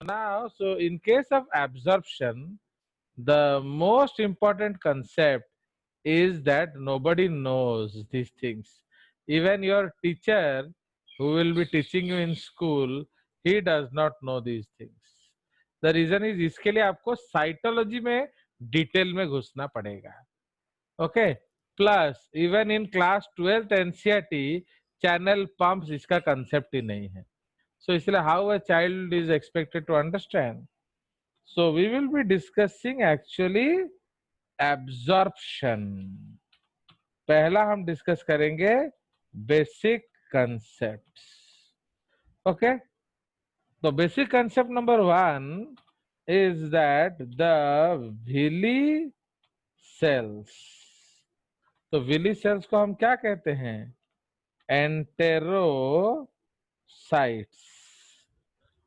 now, so in case of absorption, the most important concept is that nobody knows these things. Even your teacher who will be teaching you in school, he does not know these things. The reason is इसके लिए आपको cytology में detail में घुसना पड़ेगा. Okay. Plus even in class 12th NCERT channel pumps इसका concept ही नहीं है. So इसलिए how a child is expected to understand. So we will be discussing actually absorption. पहला हम डिस्कस करेंगे बेसिक कंसेप्ट्स. ओके, तो basic concept number 1 is that the villi cells. तो villi cells को हम क्या कहते हैं? एंटेरोसाइट्स.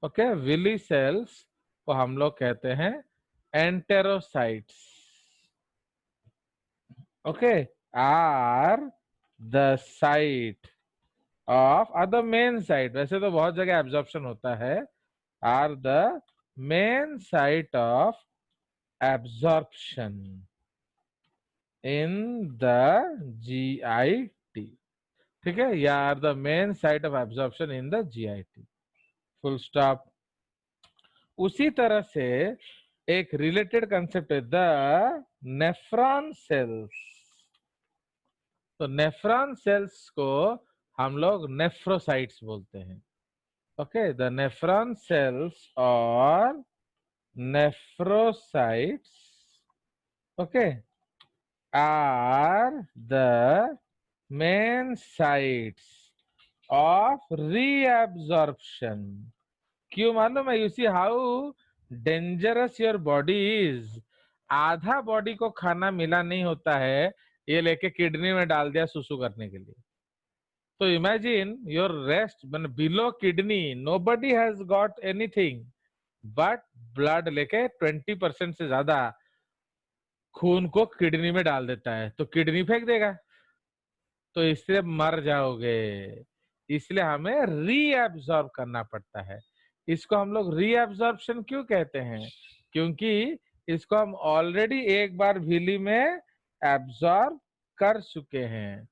ओके, विली सेल्स को हम लोग कहते हैं enterocytes. Okay, are the site of the main site. वैसे तो बहुत जगह एब्जॉर्प्शन होता है. Are the main site of absorption in the GIT. ठीक है, या are the main site of absorption in the GIT. Full stop. उसी तरह से एक रिलेटेड कंसेप्ट है द नेफ्रॉन सेल्स. तो नेफ्रॉन सेल्स को हम लोग नेफ्रोसाइट्स बोलते हैं. ओके, द नेफ्रॉन सेल्स और nephrocytes, okay, are the main sites of reabsorption. क्यों मालूम है? You see how dangerous your body is. आधा बॉडी को खाना मिला नहीं होता है, ये लेके किडनी में डाल दिया सुसु करने के लिए. तो imagine your rest below kidney nobody has got anything but blood लेके 20% से ज्यादा खून को किडनी में डाल देता है, तो किडनी फेंक देगा, तो इससे मर जाओगे. इसलिए हमें रीअब्सॉर्ब करना पड़ता है. इसको हम लोग रीअब्सॉर्प्शन क्यों कहते हैं? क्योंकि इसको हम ऑलरेडी एक बार विली में एब्सॉर्ब कर चुके हैं,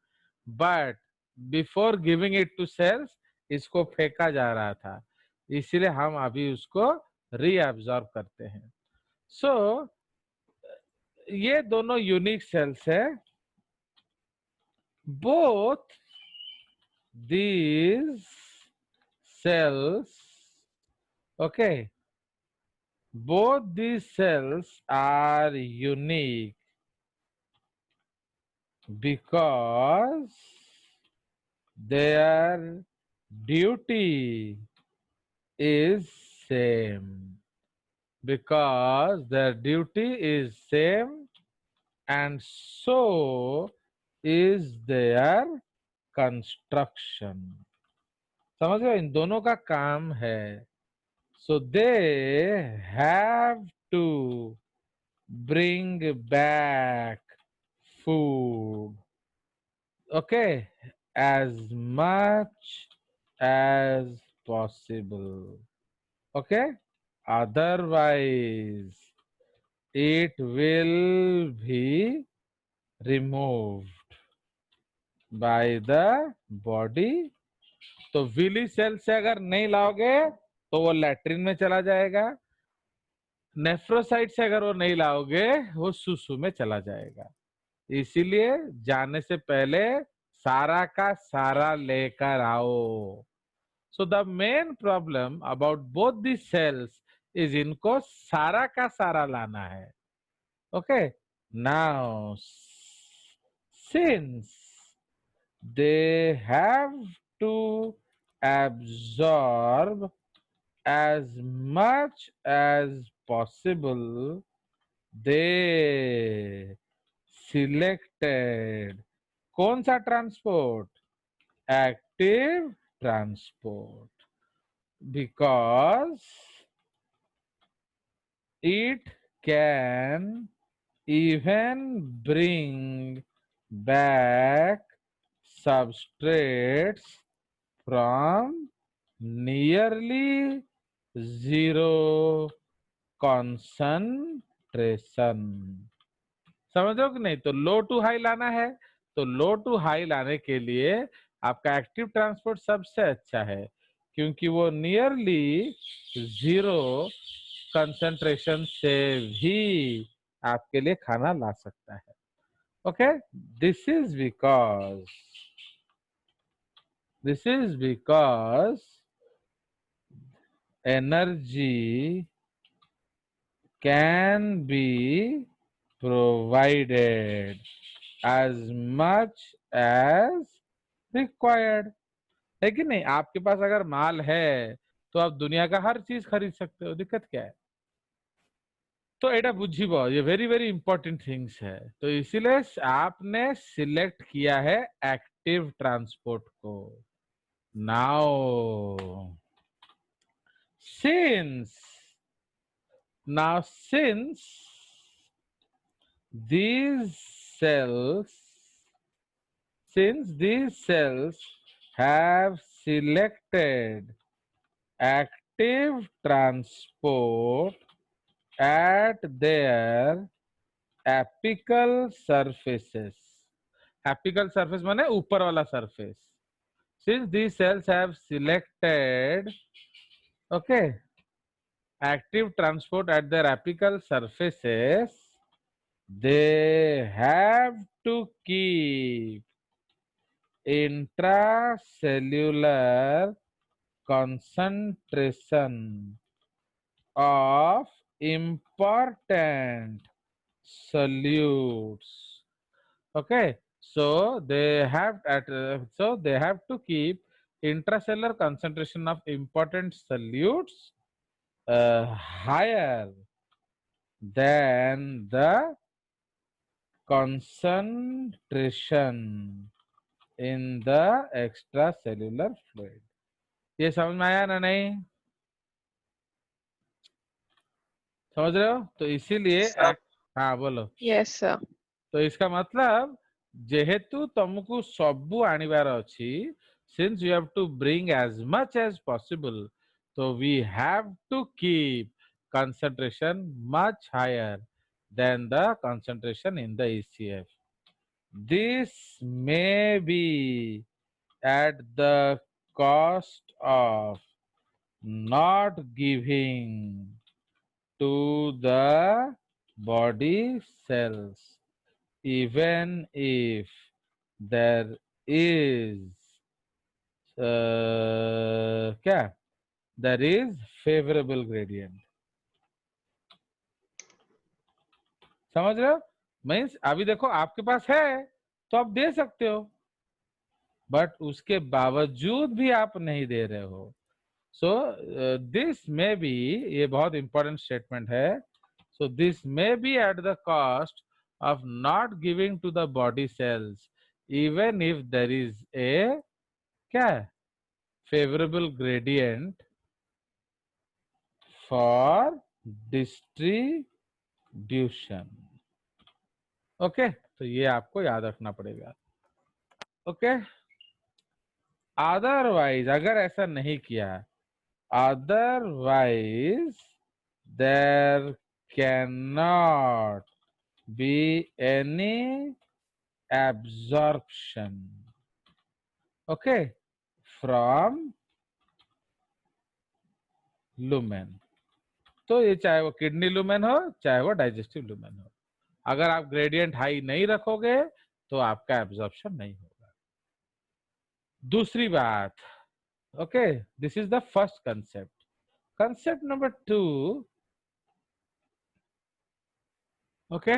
but before giving it to cells इसको फेंका जा रहा था, इसलिए हम अभी उसको रीअब्सॉर्ब करते हैं. सो ये दोनों यूनिक सेल्स है. Both these cells, okay, both these cells are unique because their duty is same. Because their duty is same and so is their construction. समझ गए? इन दोनों का काम है. So they have to bring back food, okay, as much as possible, okay. Otherwise it will be removed by the body. तो Willie cell से अगर नहीं लाओगे तो वो लैट्रिन में चला जाएगा. नेफ्रोसाइट से अगर वो नहीं लाओगे वो सुसु में चला जाएगा. इसीलिए जाने से पहले सारा का सारा लेकर आओ. So the main problem about both the cells is इनको सारा का सारा लाना है. Okay, now since they have to absorb as much as possible, they selected कौन सा transport? Active transport. because it can even bring back substrates from nearly zero concentration. समझ रहे हो कि नहीं? तो लो टू हाई लाना है, तो लो टू हाई लाने के लिए आपका एक्टिव ट्रांसपोर्ट सबसे अच्छा है, क्योंकि वो नियरली जीरो कंसंट्रेशन से भी आपके लिए खाना ला सकता है। Okay, this is because energy can be provided as much as required। है कि नहीं? आपके पास अगर माल है तो आप दुनिया का हर चीज खरीद सकते हो, दिक्कत क्या है? तो एटा बुझिबो, ये वेरी वेरी इंपॉर्टेंट थिंग्स है। तो इसीलिए आपने सिलेक्ट किया है एक्टिव ट्रांसपोर्ट को। Now since since these cells have selected active transport at their apical surfaces। apical surface माने ऊपर वाला surface। Since these cells have selected, okay, active transport at their apical surfaces, they have to keep intracellular concentration of important solutes। Okay, so they have to keep intracellular concentration of important solutes higher than the concentration in the extracellular fluid। ये समझ में आया ना? नहीं समझ रहे हो? तो इसीलिए हाँ बोलो। Yes, sir. तो इसका मतलब जेहेतु तुमको सबू आनिबार अछि, since you have to bring as much as possible, so we have to keep concentration much higher than the concentration in the ECF। This may be at the cost of not giving to the body cells, even if there is क्या there is favorable gradient। समझ रहे हो? Means अभी देखो आपके पास है तो आप दे सकते हो, बट उसके बावजूद भी आप नहीं दे रहे हो। सो दिस मे बी, ये बहुत इंपॉर्टेंट स्टेटमेंट है, so this may be at the cost of not giving to the body cells, even if there is a क्या favorable gradient for distribution। Okay, तो ये आपको याद रखना पड़ेगा। ओके, अदरवाइज अगर ऐसा नहीं किया, otherwise there can not be any absorption, okay, from lumen। तो ये चाहे वो किडनी लुमेन हो, चाहे वो डाइजेस्टिव लुमेन हो, अगर आप ग्रेडियंट हाई नहीं रखोगे तो आपका एब्जॉर्प्शन नहीं होगा। दूसरी बात, okay, this is the first concept. Concept number 2, okay,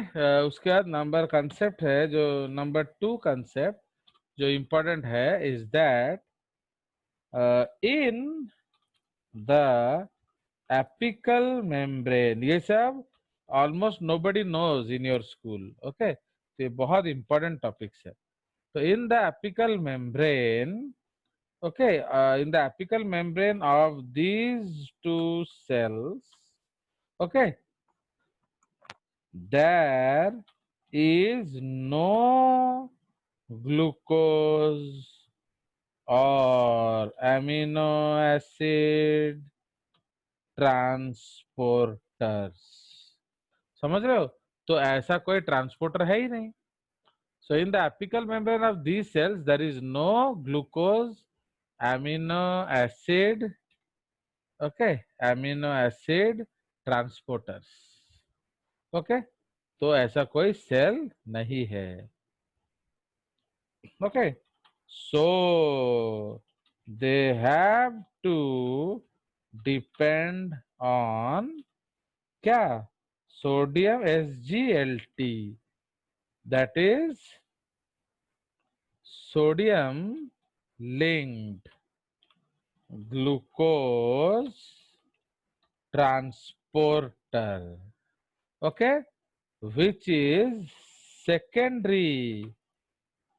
उसके बाद नंबर कंसेप्ट है जो नंबर 2 कंसेप्ट जो इंपॉर्टेंट है, is that in the apical membrane, ये सब almost nobody knows in your school. Okay, तो ये बहुत इंपॉर्टेंट टॉपिक्स है। तो in the apical membrane, okay, in the apical membrane of these two cells, okay, there is no glucose or amino acid transporters. समझ रहे हो? तो ऐसा कोई ट्रांसपोर्टर है ही नहीं। So in the apical membrane of these cells, there is no glucose, amino acid, okay, amino acid transporters, okay? तो ऐसा कोई सेल नहीं है, okay? So they have to depend on क्या? Sodium SgLT, that is sodium linked glucose transporter, okay, which is secondary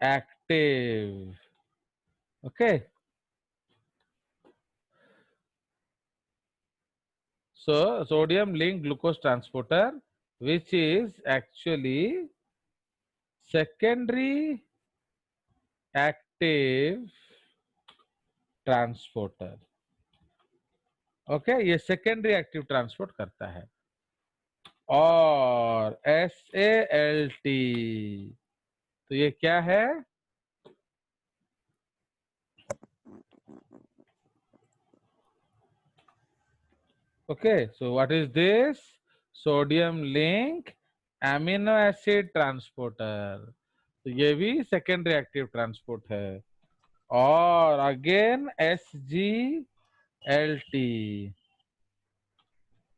active, okay. So sodium linked glucose transporter, which is actually secondary active transporter, okay ये secondary active transport करता है। और SALT तो ये क्या है? Okay, so what is this? Sodium link amino acid transporter, तो ये भी सेकेंडरी एक्टिव ट्रांसपोर्ट है। और अगेन SGLT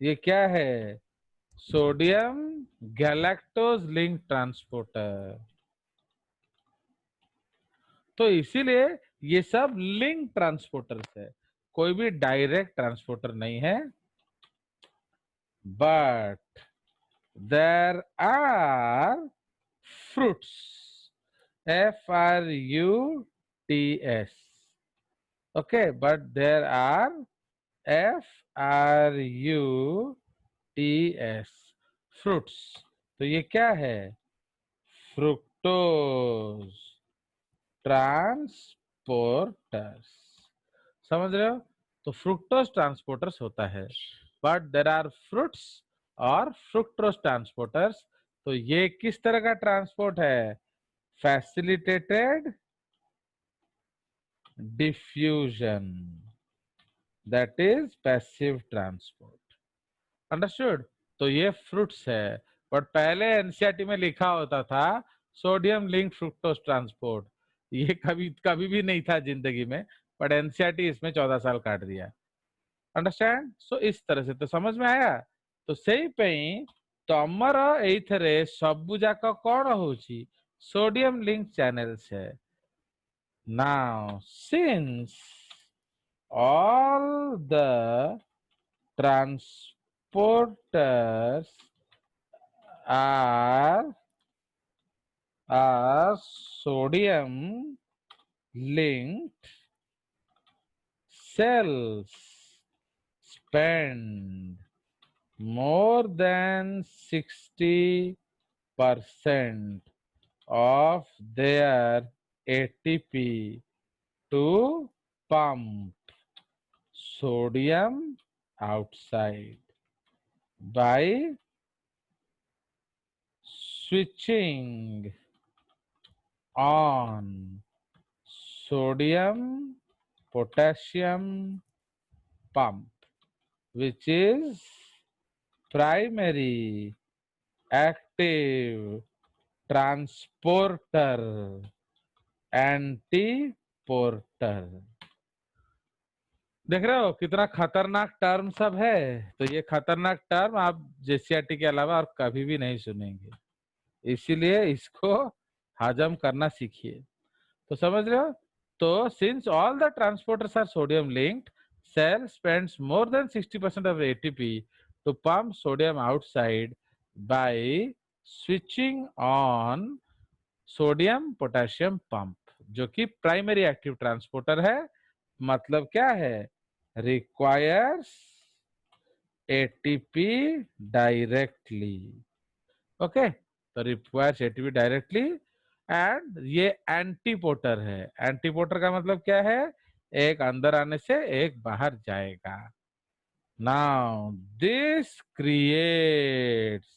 ये क्या है? Sodium galactose link transporter. तो इसीलिए ये सब लिंक ट्रांसपोर्टर्स है, कोई भी डायरेक्ट ट्रांसपोर्टर नहीं है। But there are fruits, FRUTS, okay, but there are FRUTS fruits, तो ये क्या है? Fructose transporters. समझ रहे हो? तो फ्रुक्टोज ट्रांसपोर्टर्स होता है, बट देर आर फ्रूट्स और फ्रुक्टोज ट्रांसपोर्टर्स। तो ये किस तरह का ट्रांसपोर्ट है? Facilitated diffusion, that is passive transport. Understood? तो ये फ्रूट्स है, बट पहले एनसीईआरटी में लिखा होता था सोडियम लिंक फ्रुक्टोज ट्रांसपोर्ट। ये कभी कभी भी नहीं था जिंदगी में, बट एनसीईआरटी इसमें 14 साल काट दिया। अंडरस्टैंड? सो इस तरह से तो समझ में आया। तो सेई पई तमर एइथरे सबु जाक कोन होची? सोडियम लिंक चैनल्स है। Now since all the transporters are sodium linked, cells spend more than 60% of their ATP to pump sodium outside by switching on sodium potassium pump, which is primary active transporter antiporter। देख रहे हो कितना खतरनाक term सब है? तो ये खतरनाक टर्म आप जेसीआरटी के अलावा और कभी भी नहीं सुनेंगे, इसीलिए इसको हजम करना सीखिए। तो समझ रहे हो? तो since all the transporters are sodium linked, cell spends more than 60% of ATP to pump sodium outside by switching on sodium potassium pump, जो कि प्राइमरी एक्टिव ट्रांसपोर्टर है। मतलब क्या है? Requires ATP directly, okay. तो रिक्वायर्स एटीपी डायरेक्टली एंड ये एंटीपोर्टर है। एंटीपोर्टर का मतलब क्या है? एक अंदर आने से एक बाहर जाएगा। Now this creates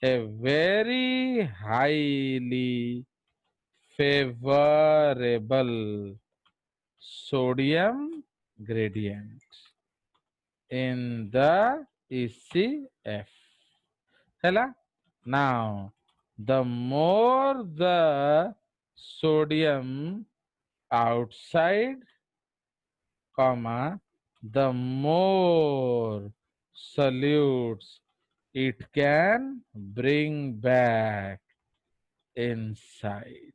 a very highly favorable sodium gradient in the ECF. Hela? Now, the more the sodium outside, comma, the more solutes it can bring back inside.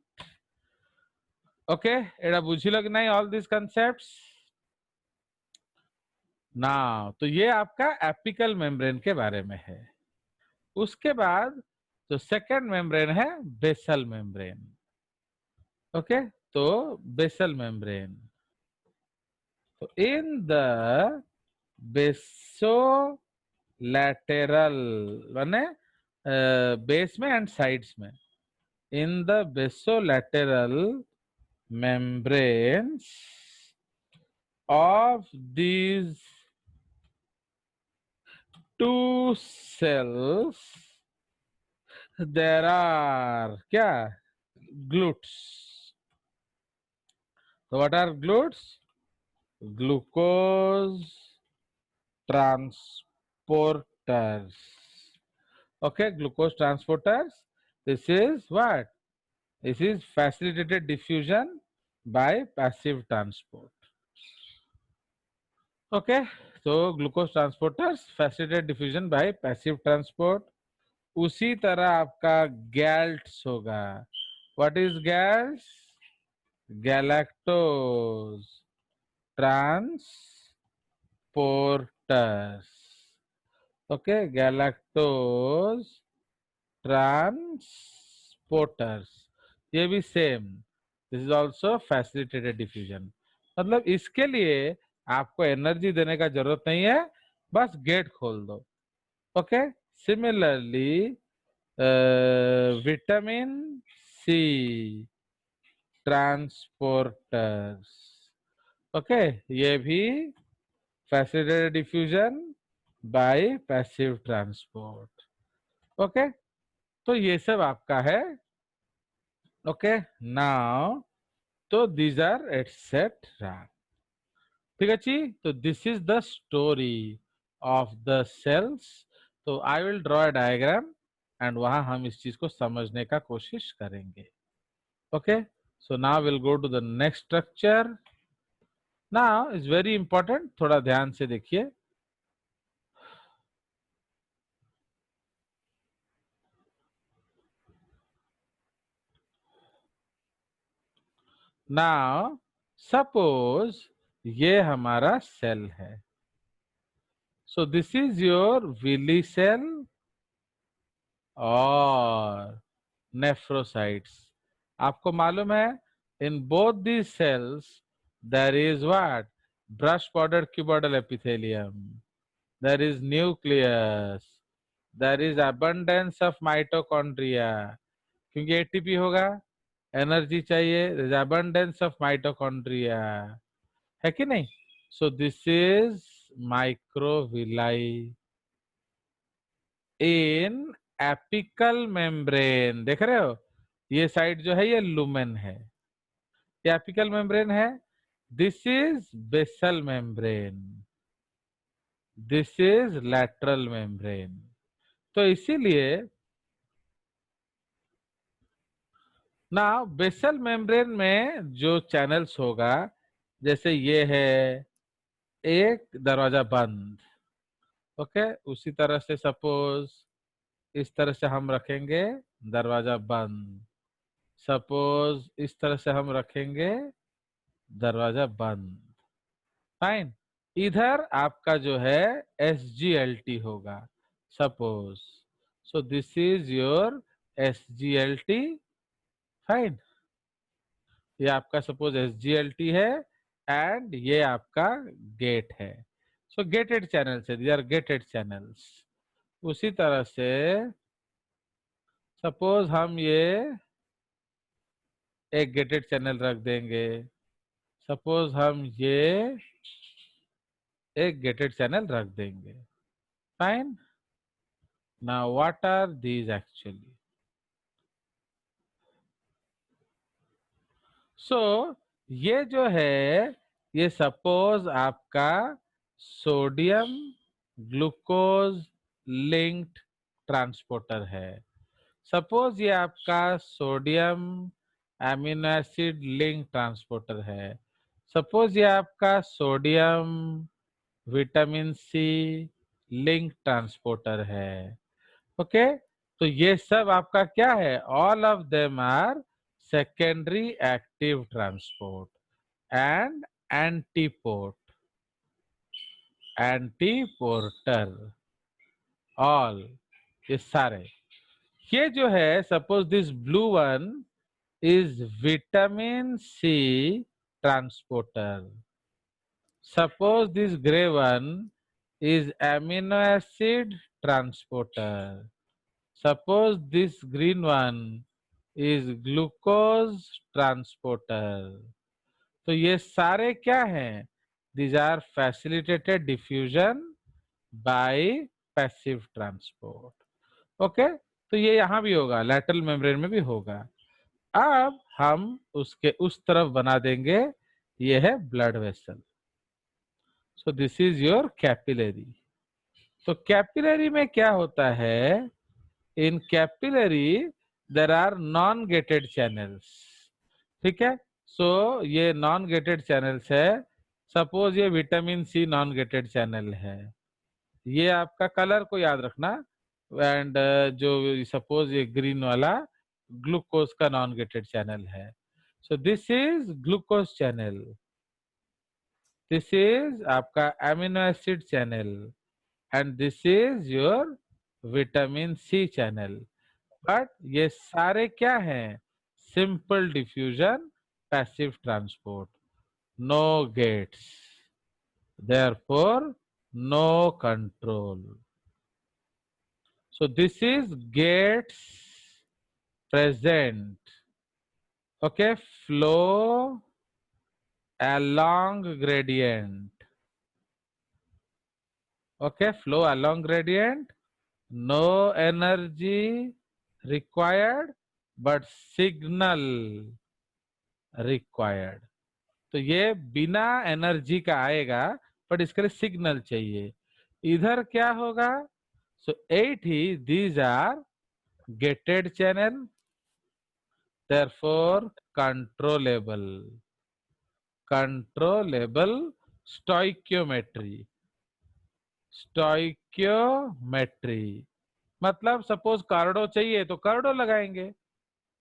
Okay, एड़ा बुझिलो कि नहीं all these concepts? Now, तो ये आपका apical membrane के बारे में है. उसके बाद जो सेकेंड मेम्ब्रेन है बेसल मेम्ब्रेन. ओके, तो बेसल मेम्ब्रेन, तो इन द बेसोलैटेरल माने बेस में एंड साइड्स में, in the basolateral membranes of these two cells there are क्या glutes. So what are glutes? Glucose transporters. Okay, glucose transporters. This is what? This is facilitated diffusion by passive transport. Okay, so glucose transporters facilitated diffusion by passive transport. उसी तरह आपका गैल्ट्स होगा. What is गैल्ट्स? Galactose transporters. Okay, galactose transporters. ये भी same. This is also facilitated diffusion. मतलब इसके लिए आपको एनर्जी देने का जरूरत नहीं है, बस गेट खोल दो. Okay, similarly vitamin C transporters. Okay, ये भी facilitated diffusion by passive transport. Okay, तो ये सब आपका है. ओके, नाउ तो दीज आर एटसेट्रा. ठीक है जी. तो this is the story of the cells. तो I will draw a diagram and वहां हम इस चीज को समझने का कोशिश करेंगे. Okay, so now will go to the next structure. Now is very important, थोड़ा ध्यान से देखिए. नाउ सपोज ये हमारा सेल है. So this is your villi cell और नेफ्रोसाइट्स. आपको मालूम है in both the cells there is what? Brush border cuboidal epithelium, there is nucleus, there is abundance of mitochondria. क्योंकि एटीपी होगा, एनर्जी चाहिए, there is abundance of mitochondria. है कि नहीं? So this is microvilli in apical membrane. देख रहे हो, ये साइड जो है ये लुमेन है, ये एपिकल मेम्ब्रेन है. This is basal membrane, this is lateral membrane. तो इसीलिए ना बेसल मेम्ब्रेन में जो चैनल्स होगा, जैसे ये है एक दरवाजा बंद. ओके, उसी तरह से सपोज इस तरह से हम रखेंगे दरवाजा बंद. सपोज इस तरह से हम रखेंगे दरवाजा बंद. फाइन. इधर आपका जो है SGLT होगा suppose. So this is your SGLT. Fine, ये आपका सपोज SGLT है एंड ये आपका गेट है. सो गेटेड चैनल्स है, दीज आर गेटेड चैनल्स. उसी तरह से सपोज हम ये एक गेटेड चैनल रख देंगे. सपोज हम ये एक गेटेड चैनल रख देंगे। Fine. Now what are these actually? So ये जो है, ये सपोज आपका सोडियम ग्लूकोज लिंक्ड ट्रांसपोर्टर है। सपोज ये आपका sodium amino acid link transporter है। सपोज ये आपका sodium vitamin C link transporter है। ओके, तो ये सब आपका क्या है? All of them are secondary active transport and antiport, antiporter, all, ये सारे। ये जो है, suppose this blue one is vitamin C transporter. Suppose this gray one is amino acid transporter. Suppose this green one is glucose transporter. तो ये सारे क्या हैं? These are facilitated diffusion by passive transport. Okay, तो ये यहाँ भी होगा, lateral membrane में भी होगा। अब हम उसके उस तरफ बना देंगे, ये है blood vessel. So this is your capillary. तो कैपिलरी में क्या होता है? In capillary there are non gated channels. ठीक है, सो ये नॉन गेटेड चैनल्स है। सपोज ये vitamin C non gated channel है। ये आपका कलर को याद रखना। एंड जो सपोज ये ग्रीन वाला ग्लूकोज का नॉन गेटेड चैनल है। So this is glucose channel, this is आपका amino acid channel, and this is your vitamin C channel. But ये सारे क्या हैं? Simple diffusion, passive transport, no gates, therefore no control. So this is gates present. Okay, flow along gradient. Okay, flow along gradient. No energy required, but signal required. तो ये बिना energy का आएगा, but इसके लिए सिग्नल चाहिए। इधर क्या होगा? सो 8 ही these are gated channel, therefore controllable, controllable stoichiometry, stoichiometry मतलब सपोज करोड़ों चाहिए तो करोड़ों लगाएंगे,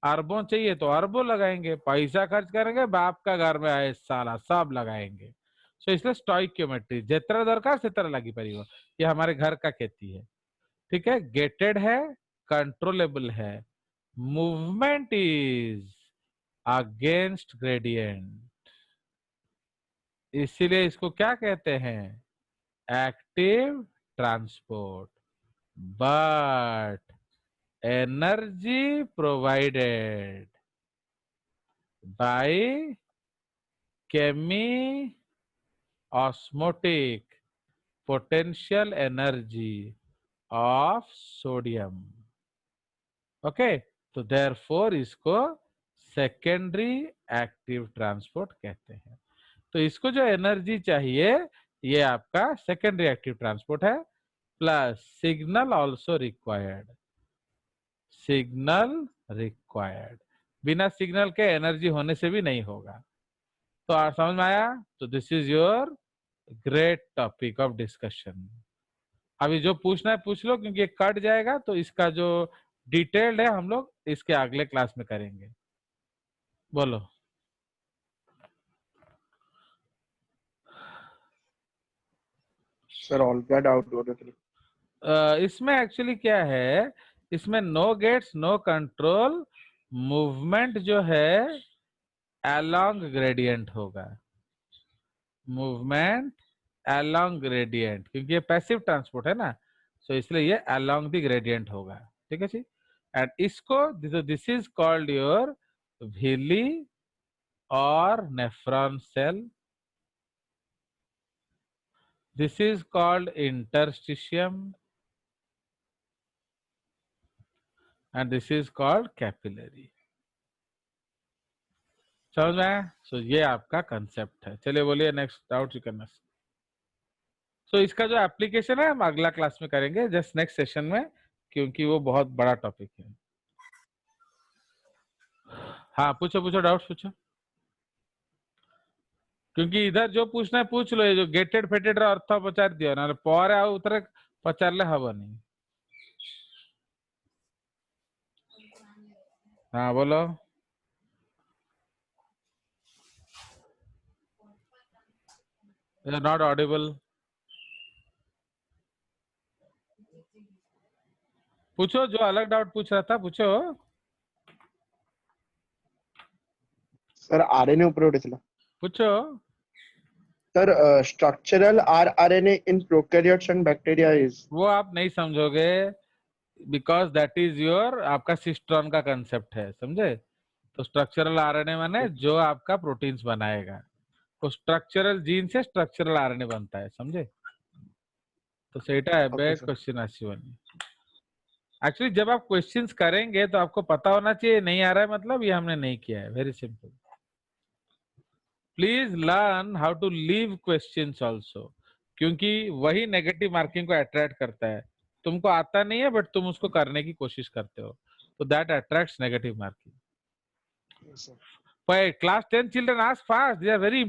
अरबों चाहिए तो अरबों लगाएंगे, पैसा खर्च करेंगे बाप का घर में आए साला सब लगाएंगे। सो इसलिए स्टोइकियोमेट्री जितना दरकार से तरह लगी परियो, ये हमारे घर का खेती है। ठीक है, गेटेड है, कंट्रोलेबल है, मूवमेंट इज अगेंस्ट ग्रेडियंट, इसीलिए इसको क्या कहते हैं? Active transport. But energy provided by chemiosmotic potential energy of sodium. Okay, तो देयरफॉर इसको सेकेंडरी एक्टिव ट्रांसपोर्ट कहते हैं। तो इसको जो एनर्जी चाहिए, ये आपका सेकेंडरी एक्टिव ट्रांसपोर्ट है, plus signal also required, signal required, बिना सिग्नल के एनर्जी होने से भी नहीं होगा। तो आप समझ में आया? तो this is your great topic of discussion. अभी जो पूछना है पूछ लो, क्योंकि ये कट जाएगा, तो इसका जो डिटेल्ड है हम लोग इसके अगले क्लास में करेंगे। बोलो। सर ऑल क्या डाउट हो रहे थे? इसमें एक्चुअली क्या है, इसमें no gates no control, movement जो है अलोंग ग्रेडियंट होगा, मूवमेंट अलोंग ग्रेडियंट, क्योंकि ये पैसिव ट्रांसपोर्ट है ना, सो इसलिए ये अलोंग द ग्रेडियंट होगा। ठीक है जी। एंड इसको this is called your villi और nephron cell, This is called interstitium and this is called capillary. समझ में आया? So ये आपका कंसेप्ट है. चलिए बोलिए next doubt you can ask. So इसका जो एप्लीकेशन है हम अगला क्लास में करेंगे, जस्ट नेक्स्ट सेशन में, क्योंकि वो बहुत बड़ा टॉपिक है. हाँ पूछो पूछो डाउट पूछो, क्योंकि इधर जो पूछना है पूछ लो. ये जो गेटेड फेटेड अर्थ पचार दियो ना पर आ उतरे पचारले हबनी. हाँ बोलो. Not Audible. पूछो जो अलग डाउट पूछ रहा था पूछो. सर आरएनए ऊपर उठेছিলা. पूछो. Sir structural RNA in prokaryotes and bacteria is. वो आप नहीं समझोगे, बिकॉज दैट इज योर आपका सिस्ट्रॉन का कंसेप्ट है, समझे? तो स्ट्रक्चरल आरएनए माने जो आपका प्रोटीन्स बनाएगा, तो स्ट्रक्चरल जीन से स्ट्रक्चरल आरएनए बनता है, समझे? तो सेटा है बेस्ट क्वेश्चन आशिवानी. एक्चुअली जब आप क्वेश्चंस करेंगे तो आपको पता होना चाहिए नहीं आ रहा है मतलब ये हमने नहीं किया है. Very simple. Please learn how to leave questions also, क्योंकि वही नेगेटिव मार्किंग को अट्रैक्ट करता है. तुमको आता नहीं है बट तुम उसको करने की कोशिश करते हो, तो that attracts negative marking. Class 10 children ask fast, they are very